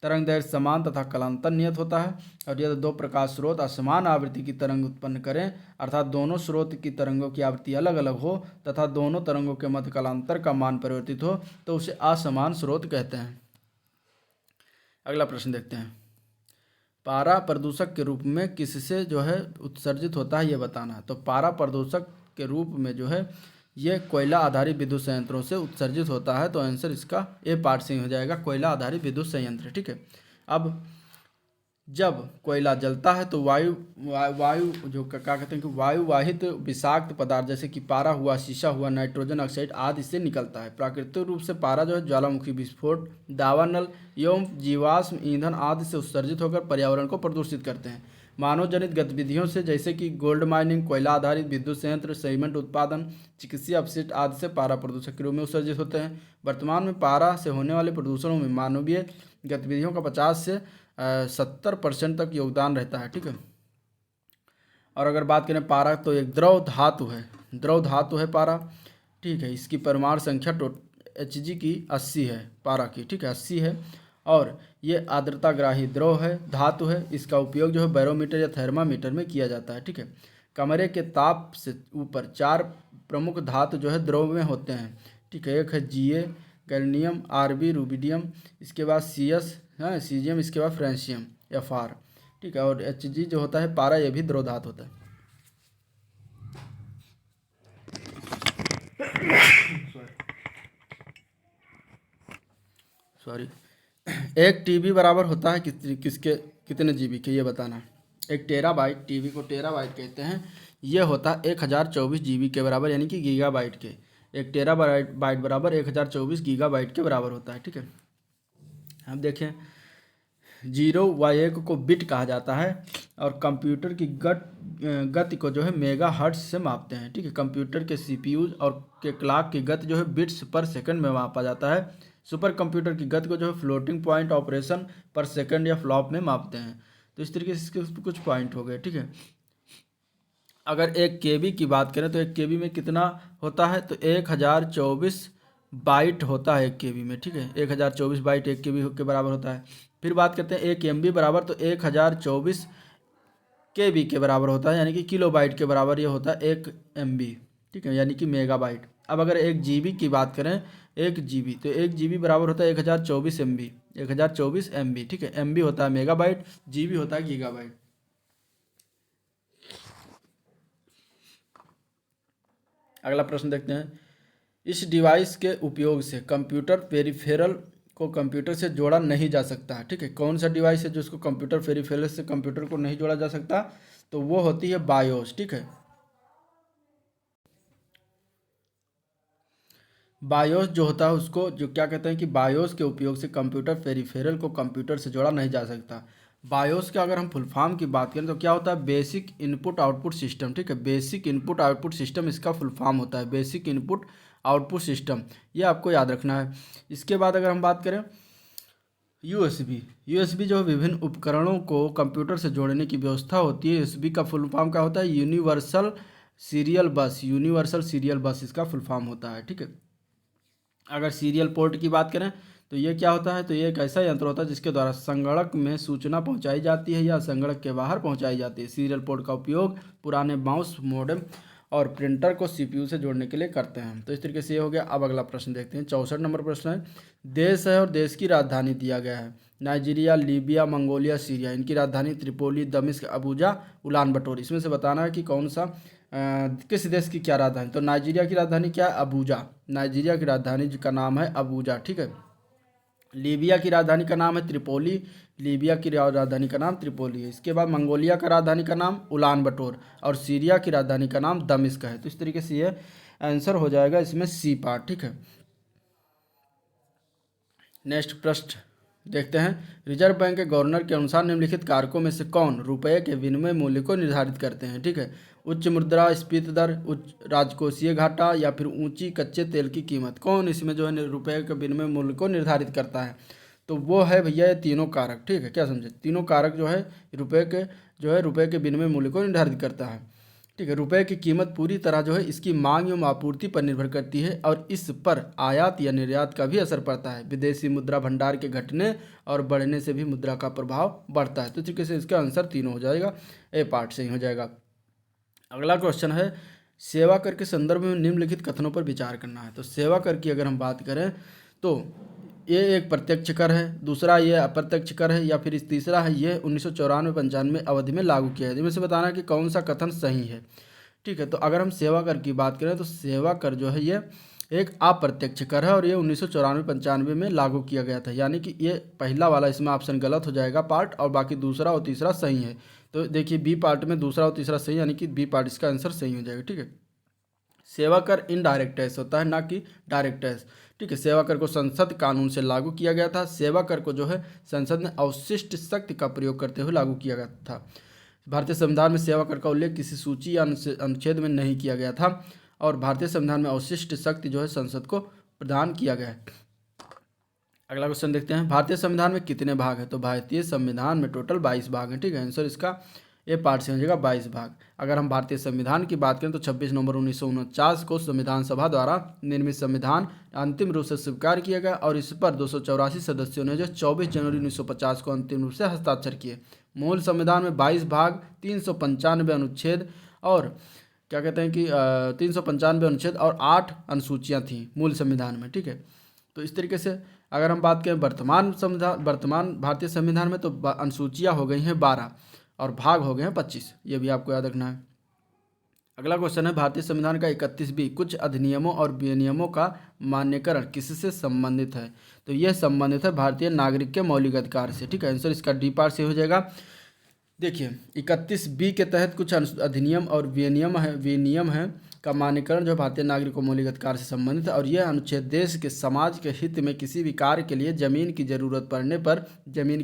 तरंग दैर्घ्य समान तथा कलांतर नियत होता है और यदि दो प्रकाश स्रोत असमान आवृत्ति की तरंग उत्पन्न करें अर्थात दोनों स्रोत की तरंगों की आवृत्ति अलग अलग हो तथा दोनों तरंगों के मध्य कलांतर का मान परिवर्तित हो तो उसे असमान स्रोत कहते हैं। अगला प्रश्न देखते हैं। पारा प्रदूषक के रूप में किससे जो है उत्सर्जित होता है ये बताना। तो पारा प्रदूषक के रूप में जो है ये कोयला आधारित विद्युत संयंत्रों से उत्सर्जित होता है। तो आंसर इसका ए पार्ट से हो जाएगा, कोयला आधारित विद्युत संयंत्र, ठीक है। अब जब कोयला जलता है तो वायु जो क्या कहते हैं कि वायु वाहित विषाक्त पदार्थ जैसे कि पारा हुआ, शीशा हुआ, नाइट्रोजन ऑक्साइड आदि से निकलता है। प्राकृतिक रूप से पारा जो है ज्वालामुखी विस्फोट, दावानल एवं जीवाश्म ईंधन आदि से उत्सर्जित होकर पर्यावरण को प्रदूषित करते हैं। मानव जनित गतिविधियों से जैसे कि गोल्ड माइनिंग, कोयला आधारित विद्युत संयंत्र, सीमेंट उत्पादन, चिकित्सीय अपशिष्ट आदि से पारा प्रदूषक के रूप में उत्सर्जित होते हैं। वर्तमान में पारा से होने वाले प्रदूषणों में मानवीय गतिविधियों का 50 से 70% तक योगदान रहता है, ठीक है। और अगर बात करें पारा तो एक द्रव धातु है पारा, ठीक है। इसकी परमाणु संख्या Hg की 80 है, पारा की, ठीक है, 80 है और ये आर्द्रताग्राही द्रव है, धातु है। इसका उपयोग जो है बैरोमीटर या थर्मामीटर में किया जाता है, ठीक है। कमरे के ताप से ऊपर 4 प्रमुख धातु जो है द्रव में होते हैं, ठीक है। एक है Ga, गैलियम, Rb, रुबिडियम, इसके बाद Cs है, सीजियम, इसके बाद फ्रेंशियम Fr, ठीक है। और Hg जो होता है पारा, ये भी द्रव धातु होता है। सॉरी। एक टीबी बराबर होता है कितने जीबी के ये बताना। एक टेराबाइट, टीबी को टेराबाइट कहते हैं, ये होता है 1024 जीबी के बराबर यानी कि गीगाबाइट के। एक टेराबाइट बराबर 1024 गीगाबाइट के बराबर होता है, ठीक है। अब देखें 0 व 1 को बिट कहा जाता है और कंप्यूटर की गति को जो है मेगा हर्ट्ज से मापते हैं, ठीक है। कंप्यूटर के CPU और के क्लॉक की गति जो है बिट्स पर सेकंड में मापा जाता है। सुपर कंप्यूटर की गति को जो है फ्लोटिंग पॉइंट ऑपरेशन पर सेकंड या फ्लॉप में मापते हैं। तो इस तरीके से इसके कुछ पॉइंट हो गए, ठीक है। अगर 1 KB की बात करें तो 1 KB में कितना होता है? तो 1024 बाइट होता है 1 KB में, ठीक है। 1024 बाइट 1 KB के बराबर होता है। फिर बात करते हैं 1 MB बराबर, तो 1024 KB के बराबर होता है यानी कि किलो बाइट के बराबर ये होता है 1 MB, ठीक है, यानी कि मेगाबाइट। अब अगर 1 GB की बात करें 1 GB तो 1 GB बराबर होता है 1024 MB, 1024 MB, ठीक है। MB होता है मेगाबाइट, GB होता है गीगाबाइट। अगला प्रश्न देखते हैं। इस डिवाइस के उपयोग से कंप्यूटर पेरिफेरल को कंप्यूटर से जोड़ा नहीं जा सकता है। ठीक है, कौन सा डिवाइस है जो इसको कंप्यूटर पेरिफेरल से कंप्यूटर को नहीं जोड़ा जा सकता, तो वो होती है बायोस। ठीक है, बायोस जो होता है उसको जो क्या कहते हैं कि बायोस के उपयोग से कंप्यूटर पेरिफेरल को कंप्यूटर से जोड़ा नहीं जा सकता। बायोस का अगर हम फुल फॉर्म की बात करें तो क्या होता है, बेसिक इनपुट आउटपुट सिस्टम। ठीक है, बेसिक इनपुट आउटपुट सिस्टम इसका फुल फॉर्म होता है, बेसिक इनपुट आउटपुट सिस्टम, ये आपको याद रखना है। इसके बाद अगर हम बात करें यूएसबी, यूएसबी जो विभिन्न उपकरणों को कंप्यूटर से जोड़ने की व्यवस्था होती है, यूएसबी का फुल फॉर्म क्या होता है, यूनिवर्सल सीरियल बस, यूनिवर्सल सीरियल बस इसका फुल फॉर्म होता है। ठीक है, अगर सीरियल पोर्ट की बात करें तो ये क्या होता है, तो ये एक ऐसा यंत्र होता है जिसके द्वारा संगणक में सूचना पहुंचाई जाती है या संगणक के बाहर पहुंचाई जाती है। सीरियल पोर्ट का उपयोग पुराने माउस, मॉडेम और प्रिंटर को सीपीयू से जोड़ने के लिए करते हैं। तो इस तरीके से ये हो गया। अब अगला प्रश्न देखते हैं, 64 नंबर प्रश्न है, देश है और देश की राजधानी दिया गया है, नाइजीरिया, लीबिया, मंगोलिया, सीरिया। इनकी राजधानी त्रिपोली, दमिश्क, अबूजा, उलान बटोर। इसमें से बताना है कि कौन सा किस देश की क्या राजधानी। तो नाइजीरिया की राजधानी क्या है, अबूजा, नाइजीरिया की राजधानी का नाम है अबूजा। ठीक है, लीबिया की राजधानी का नाम है त्रिपोली, लीबिया की राजधानी का नाम त्रिपोली है। इसके बाद मंगोलिया का राजधानी का नाम उलान बटोर और सीरिया की राजधानी का नाम दमिश्क है। तो इस तरीके से ये आंसर हो जाएगा इसमें सी पार्ट। ठीक है, नेक्स्ट प्रश्न देखते हैं, रिजर्व बैंक के गवर्नर के अनुसार निम्नलिखित कारकों में से कौन रुपये के विनिमय मूल्य को निर्धारित करते हैं। ठीक है, उच्च मुद्रा स्फीति दर, उच्च राजकोषीय घाटा या फिर ऊंची कच्चे तेल की कीमत। कौन इसमें जो है रुपये के विनिमय मूल्य को निर्धारित करता है, तो वो है भैया ये तीनों कारक। ठीक है, क्या समझे, तीनों कारक जो है रुपये के विनिमय मूल्य को निर्धारित करता है। ठीक है, रुपए की कीमत पूरी तरह जो है इसकी मांग एवं आपूर्ति पर निर्भर करती है और इस पर आयात या निर्यात का भी असर पड़ता है। विदेशी मुद्रा भंडार के घटने और बढ़ने से भी मुद्रा का प्रभाव बढ़ता है। तो इस तरीके से इसका आंसर तीनों हो जाएगा, ए पार्ट सही हो जाएगा। अगला क्वेश्चन है, सेवा कर के संदर्भ में निम्नलिखित कथनों पर विचार करना है। तो सेवा कर की अगर हम बात करें तो ये एक प्रत्यक्ष कर है, दूसरा ये अप्रत्यक्ष कर है, या फिर इस तीसरा है ये 1994-95 अवधि में लागू किया है। इनमें से बताना है कि कौन सा कथन सही है। ठीक है, तो अगर हम सेवा कर की बात करें तो सेवा कर जो है ये एक अप्रत्यक्ष कर है और ये 1994-95 में लागू किया गया था, यानी कि ये पहला वाला इसमें ऑप्शन गलत हो जाएगा पार्ट, और बाकी दूसरा और तीसरा सही है। तो देखिए बी पार्ट में दूसरा और तीसरा सही, यानी कि बी पार्ट इसका आंसर सही हो जाएगा। ठीक है, सेवा कर इनडायरेक्ट टैक्स होता है, ना कि डायरेक्ट टैक्स। ठीक है, सेवा कर को संसद कानून से लागू किया गया था। सेवा कर को जो है संसद ने अवशिष्ट शक्ति का प्रयोग करते हुए लागू किया गया था। भारतीय संविधान में सेवा कर का उल्लेख किसी सूची या अनुच्छेद में नहीं किया गया था और भारतीय संविधान में अवशिष्ट शक्ति जो है संसद को प्रदान किया गया है। अगला क्वेश्चन देखते हैं, भारतीय संविधान में कितने भाग हैं। तो भारतीय संविधान में टोटल 22 भाग हैं। ठीक है, आंसर इसका ये पार्ट से हो जाएगा 22 भाग। अगर हम भारतीय संविधान की बात करें तो 26 नवंबर 1949 को संविधान सभा द्वारा निर्मित संविधान अंतिम रूप से स्वीकार किया गया और इस पर 284 सदस्यों ने जो 24 जनवरी 1950 को अंतिम रूप से हस्ताक्षर किए। मूल संविधान में 22 भाग, 395 अनुच्छेद और क्या कहते हैं कि 395 अनुच्छेद और 8 अनुसूचियाँ थीं मूल संविधान में। ठीक है, तो इस तरीके से अगर हम बात करें वर्तमान भारतीय संविधान में तो अनुसूचियाँ हो गई हैं 12 और भाग हो गए हैं 25, ये भी आपको याद रखना है। अगला क्वेश्चन है, भारतीय संविधान का 31 कुछ अधिनियमों और विनियमों का मान्यकरण किससे संबंधित है। तो यह संबंधित है भारतीय नागरिक के मौलिक अधिकार से। ठीक है, आंसर इसका डी पार्ट से हो जाएगा। देखिए 31 के तहत कुछ अधिनियम और विनियम है का मान्यकरण जो भारतीय नागरिक को मौलिक अधिकार से संबंधित है और यह अनुच्छेद देश के समाज के हित में किसी भी कार्य के लिए जमीन की जरूरत पड़ने पर जमीन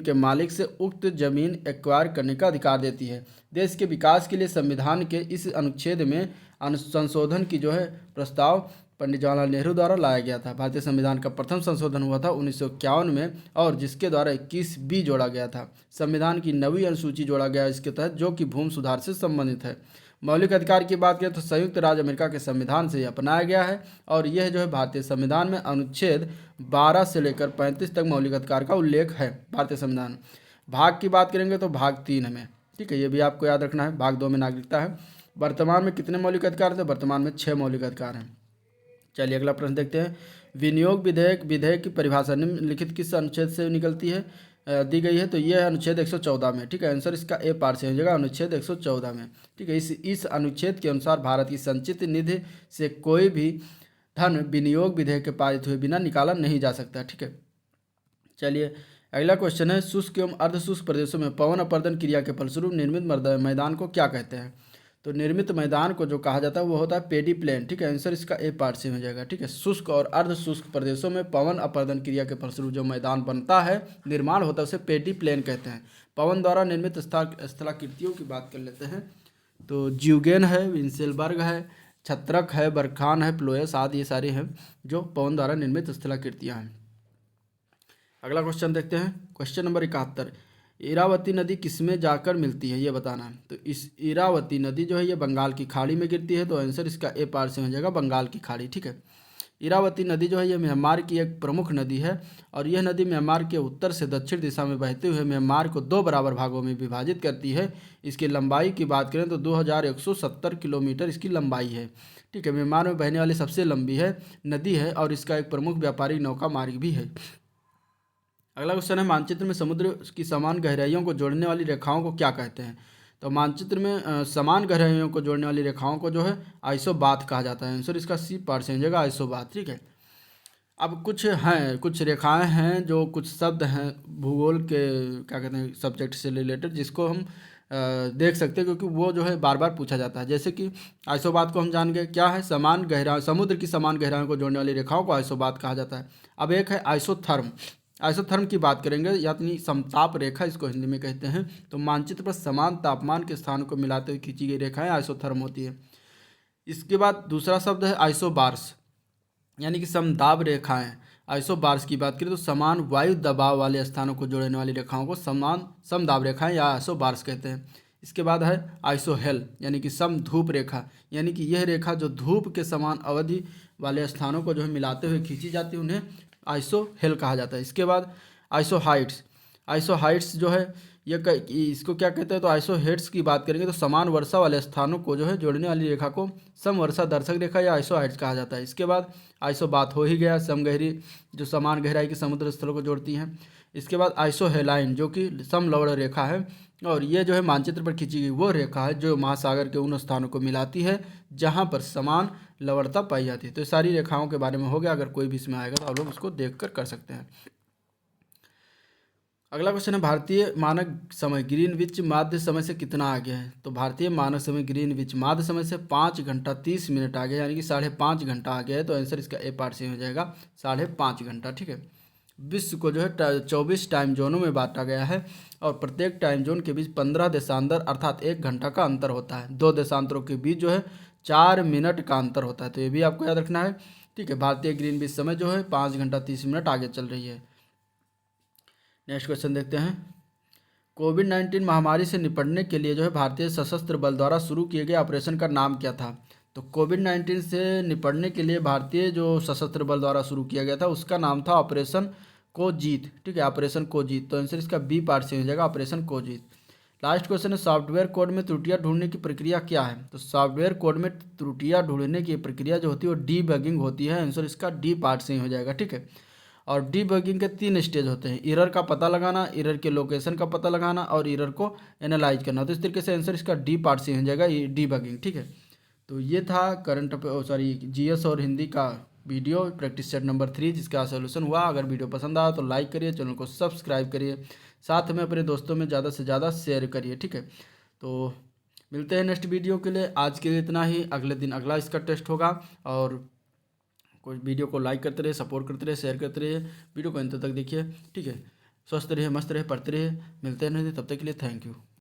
के मालिक से उक्त जमीन एक्वायर करने का अधिकार देती है। देश के विकास के लिए संविधान के इस अनुच्छेद में संशोधन की जो है प्रस्ताव पंडित जवाहरलाल नेहरू द्वारा लाया गया था। भारतीय संविधान का प्रथम संशोधन हुआ था 1951 में और जिसके द्वारा 21 जोड़ा गया था। संविधान की 9वीं अनुसूची जोड़ा गया इसके तहत जो कि भूमि सुधार से संबंधित है। मौलिक अधिकार की बात करें तो संयुक्त राज्य अमेरिका के संविधान से अपनाया गया है और यह जो है भारतीय संविधान में अनुच्छेद 12 से लेकर 35 तक मौलिक अधिकार का उल्लेख है भारतीय संविधान। भाग की बात करेंगे तो भाग 3 में। ठीक है, ये भी आपको याद रखना है। भाग 2 में नागरिकता है। वर्तमान में कितने मौलिक अधिकार थे, वर्तमान में 6 मौलिक अधिकार हैं। चलिए अगला प्रश्न देखते हैं, विनियोग विधेयक की परिभाषा निम्नलिखित किस अनुच्छेद से निकलती है दी गई है। तो यह है अनुच्छेद 114 में। ठीक है, आंसर इसका ए पार्ट से हो जाएगा अनुच्छेद 114 में। ठीक है, इस अनुच्छेद के अनुसार भारत की संचित निधि से कोई भी धन विनियोग विधेयक के पारित हुए बिना निकाला नहीं जा सकता। ठीक है, चलिए अगला क्वेश्चन है, शुष्क एवं अर्धशुष्क प्रदेशों में पवन अपर्दन क्रिया के फलस्वरूप निर्मित मैदान को क्या कहते हैं? तो निर्मित मैदान को जो कहा जाता है वो होता है पेडी प्लेन। ठीक है, आंसर इसका ए पार्ट से हो जाएगा। ठीक है, शुष्क और अर्धशुष्क प्रदेशों में पवन अपर्दन क्रिया के फलस्वरूप जो मैदान बनता है, निर्माण होता है, उसे पेडी प्लेन कहते हैं। पवन द्वारा निर्मित स्थलाकृतियों की बात कर लेते हैं तो ज्यूगेन है, विंसेलबर्ग है, छत्रक है, बरखान है, प्लोयस आदि ये सारे हैं जो पवन द्वारा निर्मित स्थलाकृतियाँ हैं। अगला क्वेश्चन देखते हैं, क्वेश्चन नंबर 71, इरावती नदी किसमें जाकर मिलती है ये बताना है। तो इस इरावती नदी जो है ये बंगाल की खाड़ी में गिरती है, तो आंसर इसका ए पार्ट से हो जाएगा बंगाल की खाड़ी। ठीक है, इरावती नदी जो है ये म्यांमार की एक प्रमुख नदी है और यह नदी म्यांमार के उत्तर से दक्षिण दिशा में बहते हुए म्यांमार को 2 बराबर भागों में विभाजित करती है। इसकी लंबाई की बात करें तो 2170 किलोमीटर इसकी लंबाई है। ठीक है, म्यांमार में बहने वाली सबसे लंबी नदी है और इसका एक प्रमुख व्यापारिक नौका मार्ग भी है। अगला क्वेश्चन है, मानचित्र में समुद्र की समान गहराइयों को जोड़ने वाली रेखाओं को क्या कहते हैं? तो मानचित्र में समान गहराइयों को जोड़ने वाली रेखाओं को जो है आइसोबाथ कहा जाता है। आंसर इसका सी पार्ट से हो जाएगा आइसोबाथ। ठीक है, अब कुछ रेखाएं हैं जो कुछ शब्द हैं भूगोल के क्या कहते हैं सब्जेक्ट से रिलेटेड, जिसको हम देख सकते हैं क्योंकि वो जो है बार बार पूछा जाता है। जैसे कि आइसोबाथ को हम जान गए, क्या है? समान गहरा समुद्र की समान गहराइयों को जोड़ने वाली रेखाओं को आइसोबाथ कहा जाता है। अब एक है आइसोथर्म। आइसोथर्म की बात करेंगे, यानी समताप रेखा इसको हिंदी में कहते हैं। तो मानचित्र पर समान तापमान के स्थानों को मिलाते हुए खींची गई रेखाएं आइसोथर्म होती है। इसके बाद दूसरा शब्द है आइसोबार्स, यानी कि समदाब रेखाएं। आइसोबार्स की बात करें तो समान वायु दबाव वाले स्थानों को जोड़ने वाली रेखाओं को समान समदाब रेखाएं या आइसोबार्स कहते हैं। इसके बाद है आइसोहेल, यानी कि सम धूप रेखा, यानी कि यह रेखा जो धूप के समान अवधि वाले स्थानों को जो है मिलाते हुए खींची जाती है, उन्हें आइसोहेल कहा जाता है। इसके बाद आइसोहाइट्स। आइसोहाइट्स जो है इसको क्या कहते हैं? तो आइसोहेड्स की बात करेंगे तो समान वर्षा वाले स्थानों को जो है जोड़ने वाली रेखा को समवर्षा दर्शक रेखा या आइसोहाइट्स कहा जाता है। इसके बाद आइसोबाथ हो ही गया, समगहरी जो समान गहराई के समुद्र स्थलों को जोड़ती हैं। इसके बाद आइसोहेलाइन जो कि समलवण रेखा है, और ये जो है मानचित्र पर खींची गई वो रेखा है जो महासागर के उन स्थानों को मिलाती है जहाँ पर समान लवणता पाई जाती है। तो सारी रेखाओं के बारे में हो गया, अगर कोई भी इसमें आएगा तो आप लोग उसको देख कर सकते हैं। अगला क्वेश्चन है, भारतीय मानक समय ग्रीनविच माध्य समय से कितना आगे है? तो भारतीय मानक समय ग्रीनविच माध्य समय से 5 घंटा 30 मिनट आगे, यानी कि 5.5 घंटा आगे है। तो आंसर इसका ए पार्ट से हो जाएगा 5.5 घंटा। ठीक है, विश्व को जो है 24 टाइम जोनों में बांटा गया है और प्रत्येक टाइम जोन के बीच 15 देशांतर अर्थात 1 घंटा का अंतर होता है। 2 देशांतरों के बीच जो है 4 मिनट का अंतर होता है, तो ये भी आपको याद रखना है। ठीक है, भारतीय ग्रीनविच समय जो है 5 घंटा 30 मिनट आगे चल रही है। नेक्स्ट क्वेश्चन देखते हैं, कोविड-19 महामारी से निपटने के लिए जो है भारतीय सशस्त्र बल द्वारा शुरू किए गए ऑपरेशन का नाम क्या था? तो कोविड-19 से निपटने के लिए भारतीय जो सशस्त्र बल द्वारा शुरू किया गया था उसका नाम था ऑपरेशन कोजीत। ठीक है, ऑपरेशन कोजीत। तो आंसर इसका बी पार्ट से हो जाएगा ऑपरेशन कोजीत। लास्ट क्वेश्चन है, सॉफ्टवेयर कोड में त्रुटियां ढूंढने की प्रक्रिया क्या है? तो सॉफ्टवेयर कोड में त्रुटियां ढूंढने की प्रक्रिया जो होती है वो डीबगिंग होती है। आंसर इसका डी पार्ट से ही हो जाएगा। ठीक है, और डीबगिंग के 3 स्टेज होते हैं, एरर का पता लगाना, एरर के लोकेशन का पता लगाना और एरर को एनालाइज करना। तो इस तरीके से आंसर इसका डी पार्ट से हो जाएगा ये डीबगिंग। ठीक है, तो ये था जीएस और हिंदी का वीडियो प्रैक्टिस सेट नंबर 3 जिसका सोल्यूशन हुआ। अगर वीडियो पसंद आया तो लाइक करिए, चैनल को सब्सक्राइब करिए, साथ में अपने दोस्तों में ज़्यादा से ज़्यादा शेयर करिए। ठीक है, तो मिलते हैं नेक्स्ट वीडियो के लिए। आज के लिए इतना ही, अगले दिन अगला इसका टेस्ट होगा। और कोई वीडियो को लाइक करते रहिए, सपोर्ट करते रहिए, शेयर करते रहिए, वीडियो को अंत तक देखिए। ठीक है, स्वस्थ रहिए, मस्त रहिए, पढ़ते रहिए। मिलते हैं, तब तक के लिए थैंक यू।